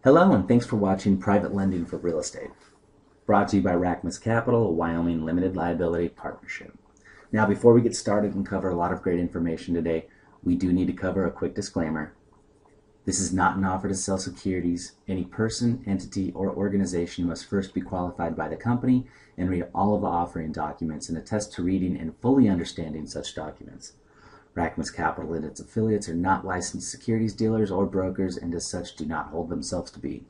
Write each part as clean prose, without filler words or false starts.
Hello, and thanks for watching Private Lending for Real Estate, brought to you by Rachmas Capital, a Wyoming limited liability partnership. Now, before we get started and cover a lot of great information today, we do need to cover a quick disclaimer. This is not an offer to sell securities. Any person, entity, or organization must first be qualified by the company and read all of the offering documents and attest to reading and fully understanding such documents. Rachmas Capital and its affiliates are not licensed securities dealers or brokers and as such do not hold themselves to be.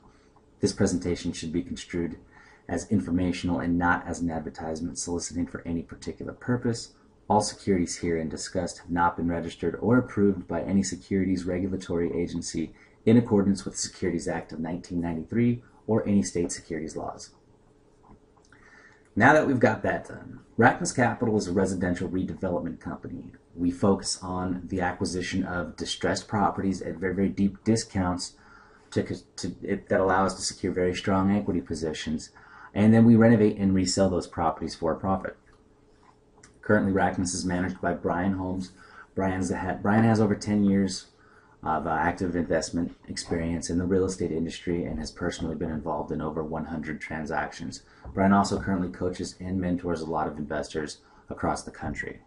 This presentation should be construed as informational and not as an advertisement soliciting for any particular purpose. All securities herein discussed have not been registered or approved by any securities regulatory agency in accordance with the Securities Act of 1993 or any state securities laws. Now that we've got that done, Rachmas Capital is a residential redevelopment company. We focus on the acquisition of distressed properties at very, very deep discounts that allow us to secure very strong equity positions, and then we renovate and resell those properties for a profit. Currently, Rachmas is managed by Brian Holmes. Brian has over 10 years of active investment experience in the real estate industry and has personally been involved in over 100 transactions. Brian also currently coaches and mentors a lot of investors across the country.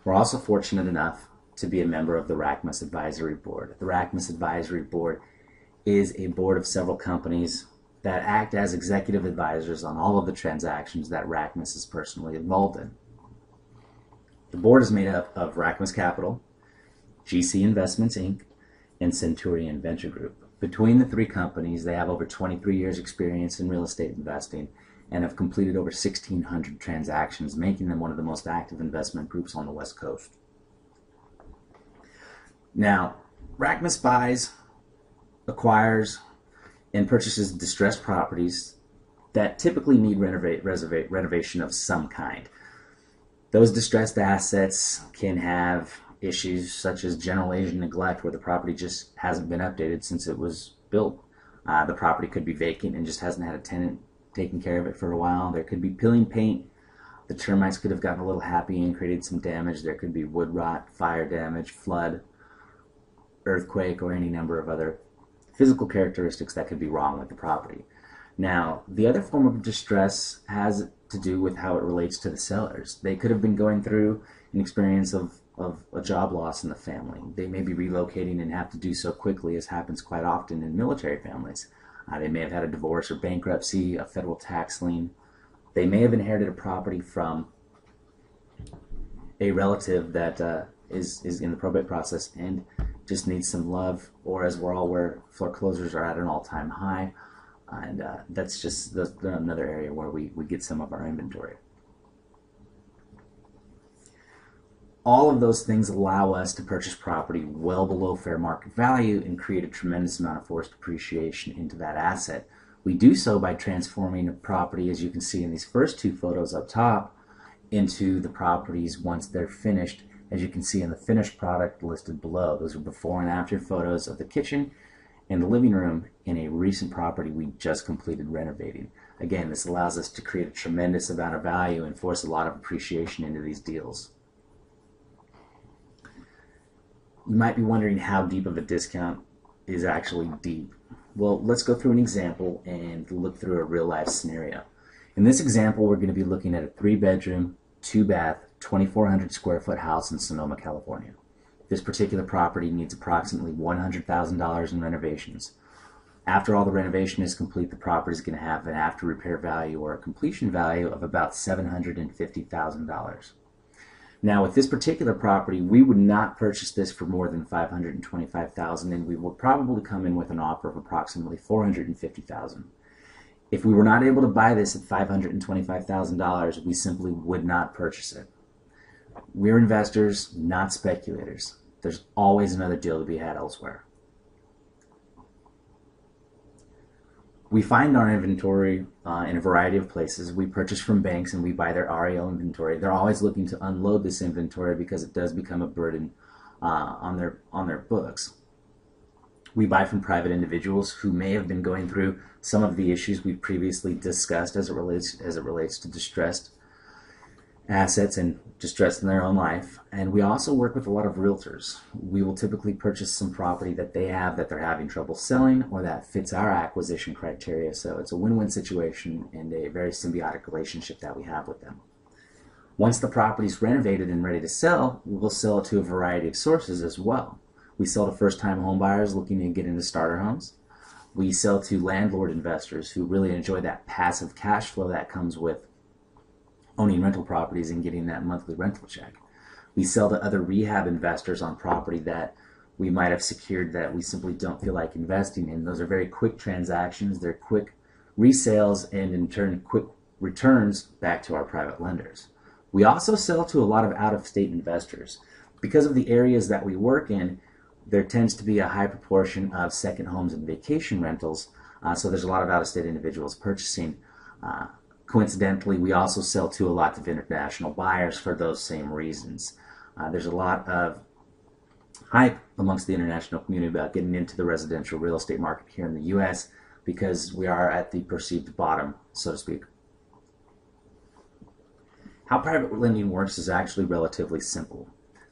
We're also fortunate enough to be a member of the Rachmas Advisory Board. The Rachmas Advisory Board is a board of several companies that act as executive advisors on all of the transactions that Rachmas is personally involved in. The board is made up of Rachmas Capital, GC Investments, Inc., and Centurion Venture Group. Between the three companies, they have over 23 years experience in real estate investing and have completed over 1,600 transactions, making them one of the most active investment groups on the West Coast. Now, Rachmas buys, acquires, and purchases distressed properties that typically need renovation of some kind. Those distressed assets can have issues such as general age and neglect, where the property just hasn't been updated since it was built. The property could be vacant and just hasn't had a tenant taking care of it for a while. There could be peeling paint. The termites could have gotten a little happy and created some damage. There could be wood rot, fire damage, flood, earthquake, or any number of other physical characteristics that could be wrong with the property. Now, the other form of distress has to do with how it relates to the sellers. They could have been going through an experience of a job loss in the family. They may be relocating and have to do so quickly, as happens quite often in military families. They may have had a divorce or bankruptcy, a federal tax lien. They may have inherited a property from a relative that is in the probate process and just needs some love, or as we're all aware, foreclosures are at an all-time high, and that's just another area where we get some of our inventory. All of those things allow us to purchase property well below fair market value and create a tremendous amount of forced appreciation into that asset. We do so by transforming a property, as you can see in these first two photos up top, into the properties once they're finished, as you can see in the finished product listed below. Those are before and after photos of the kitchen and the living room in a recent property we just completed renovating. Again, this allows us to create a tremendous amount of value and force a lot of appreciation into these deals. You might be wondering how deep of a discount is actually deep. Well, let's go through an example and look through a real-life scenario. In this example, we're going to be looking at a 3-bedroom, 2-bath, 2,400 square foot house in Sonoma, California. This particular property needs approximately $100,000 in renovations. After all the renovation is complete, the property is going to have an after repair value or a completion value of about $750,000. Now, with this particular property, we would not purchase this for more than $525,000, and we will probably come in with an offer of approximately $450,000. If we were not able to buy this at $525,000, we simply would not purchase it. We're investors, not speculators. There's always another deal to be had elsewhere. We find our inventory in a variety of places. We purchase from banks and we buy their REO inventory. They're always looking to unload this inventory because it does become a burden on their books. We buy from private individuals who may have been going through some of the issues we previously discussed as it relates to distressed assets and distress in their own life. And we also work with a lot of realtors. We will typically purchase some property that they have that they're having trouble selling or that fits our acquisition criteria. So it's a win-win situation and a very symbiotic relationship that we have with them. Once the property is renovated and ready to sell, we will sell it to a variety of sources as well. We sell to first-time home buyers looking to get into starter homes. We sell to landlord investors who really enjoy that passive cash flow that comes with owning rental properties and getting that monthly rental check. We sell to other rehab investors on property that we might have secured that we simply don't feel like investing in. Those are very quick transactions. They're quick resales and in turn quick returns back to our private lenders. We also sell to a lot of out-of-state investors. Because of the areas that we work in, there tends to be a high proportion of second homes and vacation rentals, so there's a lot of out-of-state individuals purchasing. Coincidentally, we also sell to a lot of international buyers for those same reasons. There's a lot of hype amongst the international community about getting into the residential real estate market here in the U.S. because we are at the perceived bottom, so to speak. How private lending works is actually relatively simple.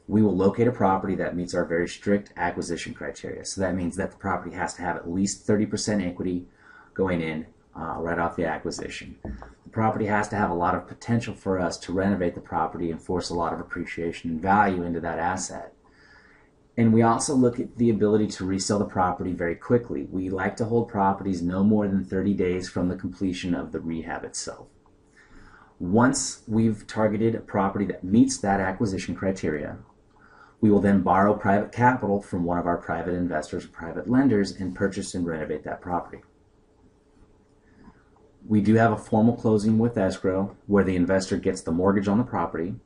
We will locate a property that meets our very strict acquisition criteria. So that means that the property has to have at least 30% equity going in right off the acquisition. The property has to have a lot of potential for us to renovate the property and force a lot of appreciation and value into that asset. And we also look at the ability to resell the property very quickly. We like to hold properties no more than 30 days from the completion of the rehab itself. Once we've targeted a property that meets that acquisition criteria, we will then borrow private capital from one of our private investors or private lenders and purchase and renovate that property. We do have a formal closing with escrow where the investor gets the mortgage on the property,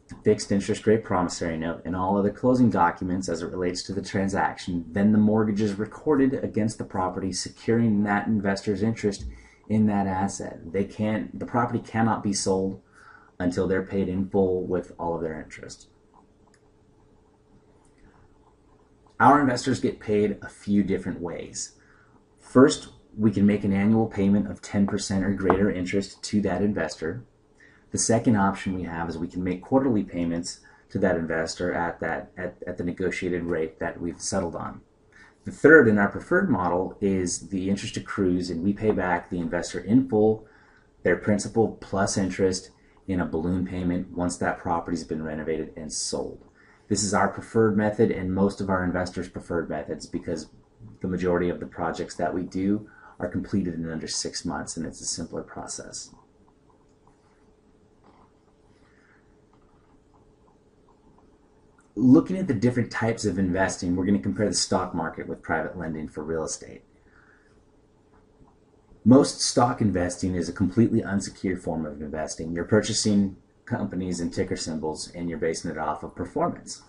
the fixed interest rate promissory note, and all other closing documents as it relates to the transaction. Then the mortgage is recorded against the property, securing that investor's interest in that asset. The property cannot be sold until they're paid in full with all of their interest. Our investors get paid a few different ways. First, we can make an annual payment of 10% or greater interest to that investor. The second option we have is we can make quarterly payments to that investor at the negotiated rate that we've settled on. The third and our preferred model is the interest accrues and we pay back the investor in full, their principal plus interest in a balloon payment once that property's been renovated and sold. This is our preferred method and most of our investors' preferred methods because the majority of the projects that we do are completed in under 6 months and it's a simpler process. Looking at the different types of investing, we're going to compare the stock market with private lending for real estate. Most stock investing is a completely unsecured form of investing. You're purchasing companies and ticker symbols and you're basing it off of performance.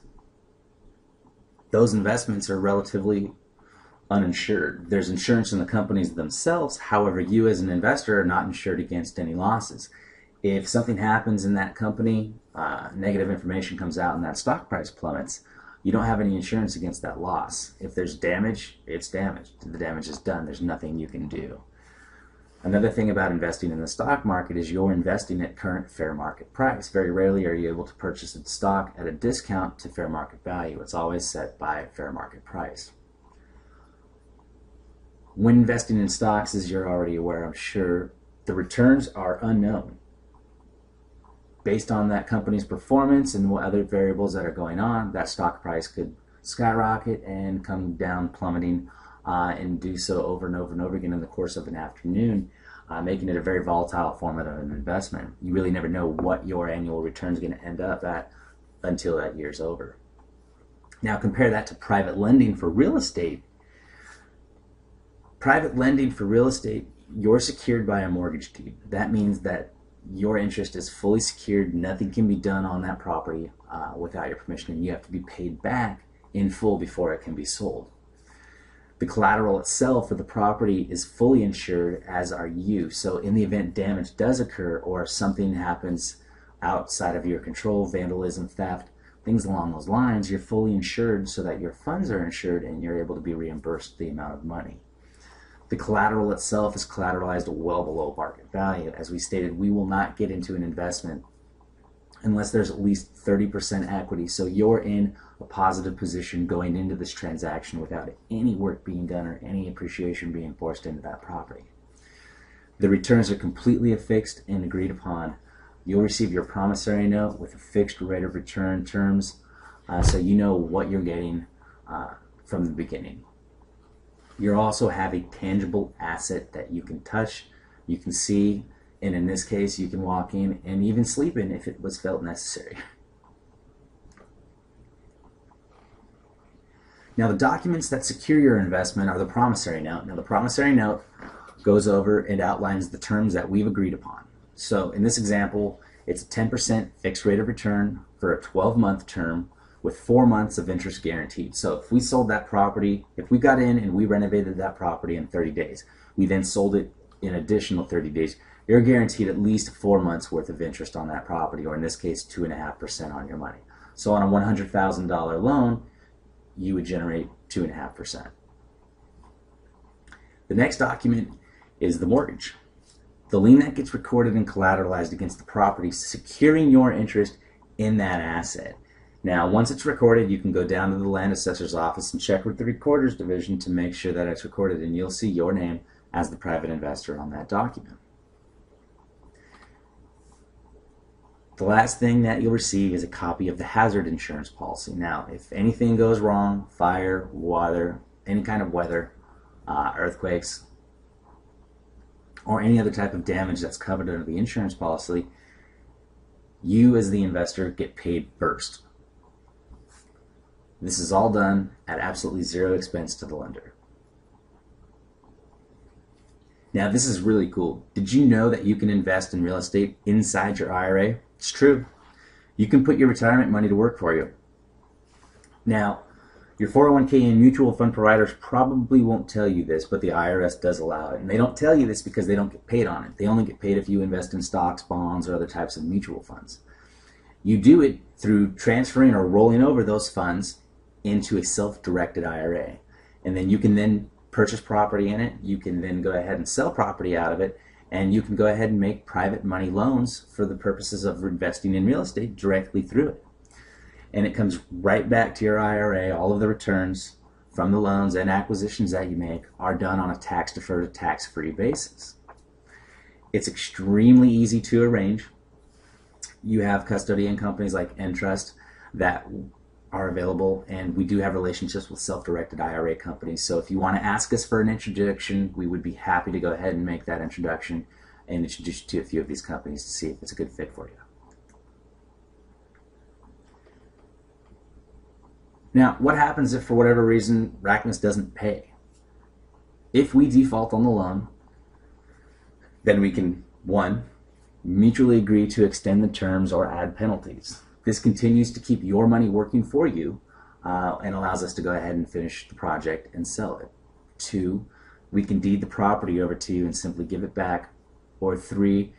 Those investments are relatively uninsured. There's insurance in the companies themselves, however, you as an investor are not insured against any losses. If something happens in that company, negative information comes out and that stock price plummets, you don't have any insurance against that loss. If there's damage, it's damaged. The damage is done. There's nothing you can do. Another thing about investing in the stock market is you're investing at current fair market price. Very rarely are you able to purchase a stock at a discount to fair market value. It's always set by fair market price. When investing in stocks, as you're already aware, I'm sure, the returns are unknown. Based on that company's performance and what other variables that are going on, that stock price could skyrocket and come down plummeting and do so over and over and over again in the course of an afternoon, making it a very volatile form of an investment. You really never know what your annual return is going to end up at until that year's over. Now compare that to private lending for real estate. Private lending for real estate, you're secured by a mortgage deed. That means that your interest is fully secured. Nothing can be done on that property without your permission, and you have to be paid back in full before it can be sold. The collateral itself for the property is fully insured, as are you. So in the event damage does occur or something happens outside of your control, vandalism, theft, things along those lines, you're fully insured so that your funds are insured and you're able to be reimbursed the amount of money. The collateral itself is collateralized well below market value. As we stated, we will not get into an investment unless there's at least 30% equity. So you're in a positive position going into this transaction without any work being done or any appreciation being forced into that property. The returns are completely fixed and agreed upon. You'll receive your promissory note with a fixed rate of return terms, so you know what you're getting from the beginning. You also have a tangible asset that you can touch, you can see, and in this case you can walk in and even sleep in if it was felt necessary. Now the documents that secure your investment are the promissory note. Now the promissory note goes over and outlines the terms that we've agreed upon. So in this example, it's a 10% fixed rate of return for a 12-month term with 4 months of interest guaranteed. So if we sold that property, if we got in and we renovated that property in 30 days, we then sold it in additional 30 days, you're guaranteed at least 4 months worth of interest on that property, or in this case 2.5% on your money. So on a $100,000 loan, you would generate 2.5%. The next document is the mortgage. The lien that gets recorded and collateralized against the property, securing your interest in that asset. Now, once it's recorded, you can go down to the land assessor's office and check with the recorder's division to make sure that it's recorded, and you'll see your name as the private investor on that document. The last thing that you'll receive is a copy of the hazard insurance policy. Now, if anything goes wrong, fire, water, any kind of weather, earthquakes, or any other type of damage that's covered under the insurance policy, you as the investor get paid first. This is all done at absolutely zero expense to the lender. Now this is really cool. Did you know that you can invest in real estate inside your IRA? It's true. You can put your retirement money to work for you. Now, your 401k and mutual fund providers probably won't tell you this, but the IRS does allow it. And they don't tell you this because they don't get paid on it. They only get paid if you invest in stocks, bonds, or other types of mutual funds. You do it through transferring or rolling over those funds into a self-directed IRA. And then you can then purchase property in it. You can then go ahead and sell property out of it. And you can go ahead and make private money loans for the purposes of investing in real estate directly through it. And it comes right back to your IRA. All of the returns from the loans and acquisitions that you make are done on a tax-deferred, tax-free basis. It's extremely easy to arrange. You have custodian companies like Entrust that are available, and we do have relationships with self-directed IRA companies. So if you want to ask us for an introduction, we would be happy to go ahead and make that introduction and introduce you to a few of these companies to see if it's a good fit for you. Now, what happens if for whatever reason Rachmas doesn't pay? If we default on the loan, then we can, one, mutually agree to extend the terms or add penalties. This continues to keep your money working for you and allows us to go ahead and finish the project and sell it. Two, we can deed the property over to you and simply give it back. Or three,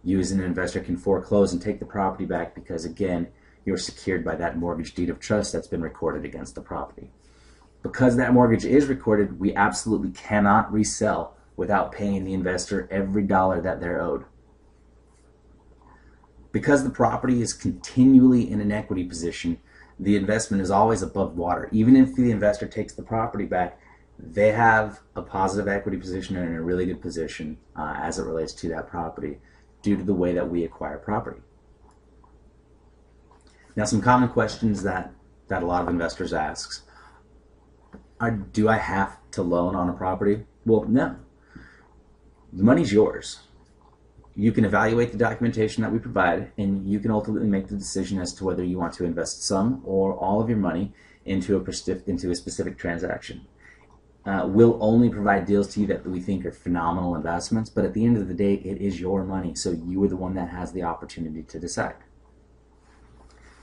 you as an investor can foreclose and take the property back because, again, you're secured by that mortgage deed of trust that's been recorded against the property. Because that mortgage is recorded, we absolutely cannot resell without paying the investor every dollar that they're owed. Because the property is continually in an equity position, the investment is always above water. Even if the investor takes the property back, they have a positive equity position and in a really good position as it relates to that property due to the way that we acquire property. Now, some common questions that a lot of investors ask are, do I have to loan on a property? Well, no. The money's yours. You can evaluate the documentation that we provide, and you can ultimately make the decision as to whether you want to invest some or all of your money into a specific transaction. We'll only provide deals to you that we think are phenomenal investments, but at the end of the day, it is your money, so you are the one that has the opportunity to decide.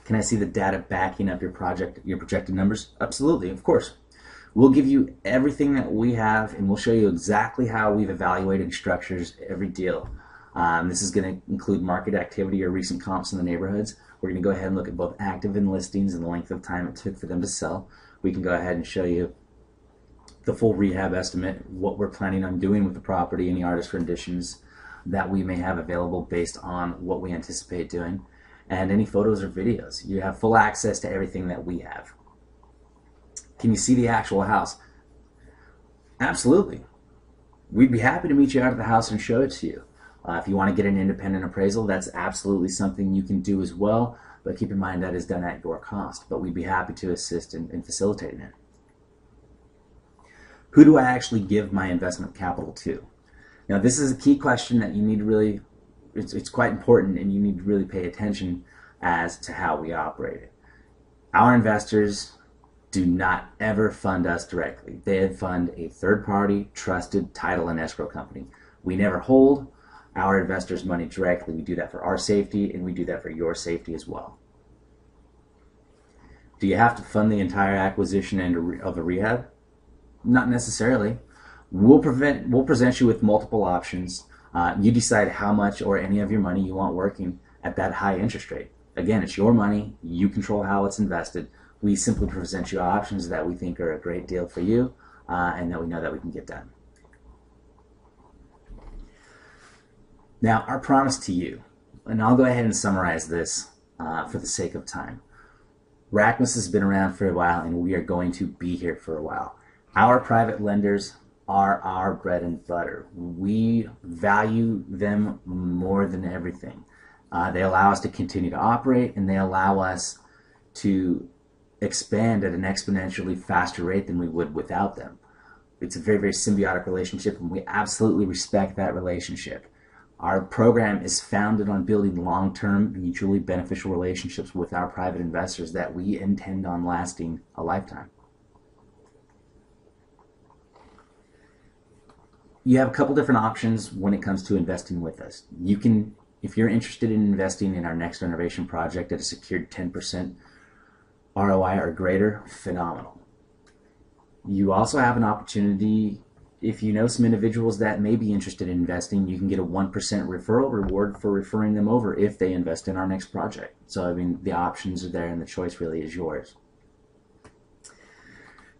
Can I see the data backing up your projected numbers? Absolutely, of course. We'll give you everything that we have, and we'll show you exactly how we've evaluated and structured every deal. This is going to include market activity or recent comps in the neighborhoods. We're going to go ahead and look at both active and listings and the length of time it took for them to sell. We can go ahead and show you the full rehab estimate, what we're planning on doing with the property, any artist renditions that we may have available based on what we anticipate doing. and any photos or videos. You have full access to everything that we have. Can you see the actual house? Absolutely. We'd be happy to meet you out at the house and show it to you. If you want to get an independent appraisal, that's absolutely something you can do as well, but keep in mind that is done at your cost. But we'd be happy to assist in facilitating it. Who do I actually give my investment capital to? Now, this is a key question that you need to really, it's quite important, and you need to really pay attention as to how we operate it. Our investors do not ever fund us directly. They fund a third-party, trusted title and escrow company. We never hold our investors' money directly. We do that for our safety, and we do that for your safety as well. Do you have to fund the entire acquisition of a rehab? Not necessarily. We'll present you with multiple options. You decide how much or any of your money you want working at that high interest rate. Again, it's your money. You control how it's invested. We simply present you options that we think are a great deal for you and that we know that we can get done. Now, our promise to you, and I'll go ahead and summarize this for the sake of time. Rachmas has been around for a while, and we are going to be here for a while. Our private lenders are our bread and butter. We value them more than everything. They allow us to continue to operate, and they allow us to expand at an exponentially faster rate than we would without them. It's a very, very symbiotic relationship, and we absolutely respect that relationship. Our program is founded on building long-term, mutually beneficial relationships with our private investors that we intend on lasting a lifetime. You have a couple different options when it comes to investing with us. You can, if you're interested in investing in our next renovation project at a secured 10% ROI or greater, phenomenal. You also have an opportunity, if you know some individuals that may be interested in investing, you can get a 1% referral reward for referring them over if they invest in our next project. So, I mean, the options are there and the choice really is yours.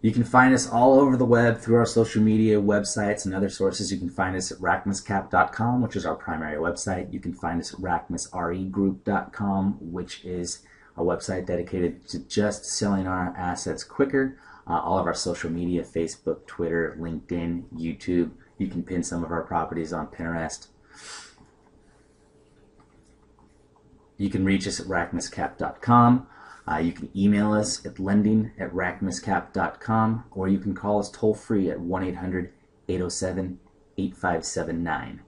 You can find us all over the web through our social media, websites, and other sources. You can find us at rachmascap.com, which is our primary website. You can find us at rachmasregroup.com, which is a website dedicated to just selling our assets quicker. All of our social media, Facebook, Twitter, LinkedIn, YouTube. You can pin some of our properties on Pinterest. You can reach us at rachmascap.com. You can email us at lending@rachmascap.com, or you can call us toll free at 1-800-807-8579.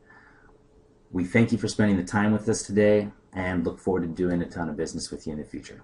We thank you for spending the time with us today and look forward to doing a ton of business with you in the future.